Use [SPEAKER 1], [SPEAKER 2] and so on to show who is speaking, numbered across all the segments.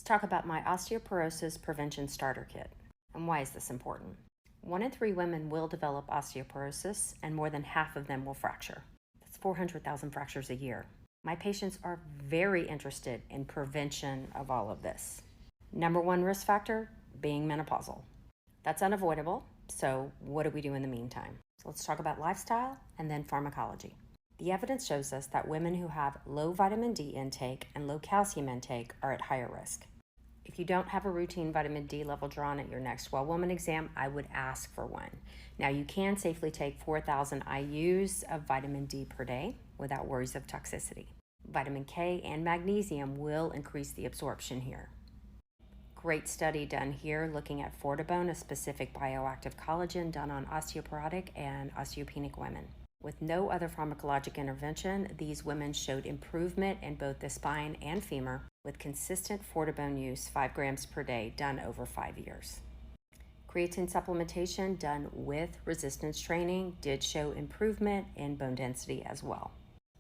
[SPEAKER 1] Let's talk about my osteoporosis prevention starter kit. And why is this important? 1 in 3 women will develop osteoporosis, and more than half of them will fracture. That's 400,000 fractures a year. My patients are very interested in prevention of all of this. Number 1 risk factor, being menopausal. That's unavoidable, so what do we do in the meantime? So let's talk about lifestyle and then pharmacology. The evidence shows us that women who have low vitamin D intake and low calcium intake are at higher risk. If you don't have a routine vitamin D level drawn at your next well-woman exam, I would ask for one. Now, you can safely take 4,000 IUs of vitamin D per day without worries of toxicity. Vitamin K and magnesium will increase the absorption here. Great study done here looking at Fortibone, a specific bioactive collagen done on osteoporotic and osteopenic women. With no other pharmacologic intervention, these women showed improvement in both the spine and femur with consistent Fortibone use 5 grams per day done over 5 years. Creatine supplementation done with resistance training did show improvement in bone density as well.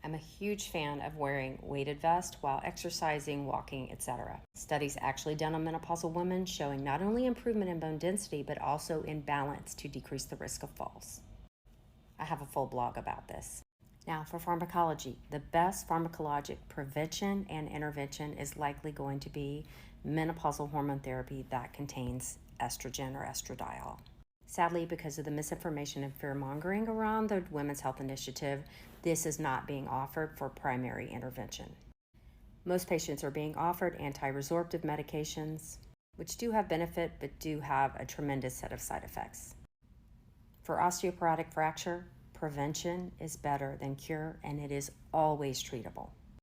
[SPEAKER 1] I'm a huge fan of wearing weighted vest while exercising, walking, etc. Studies actually done on menopausal women showing not only improvement in bone density, but also in balance to decrease the risk of falls. I have a full blog about this. Now for pharmacology, the best pharmacologic prevention and intervention is likely going to be menopausal hormone therapy that contains estrogen or estradiol. Sadly, because of the misinformation and fear-mongering around the Women's Health Initiative, this is not being offered for primary intervention. Most patients are being offered anti-resorptive medications, which do have benefit but do have a tremendous set of side effects. For osteoporotic fracture, prevention is better than cure, and it is always treatable.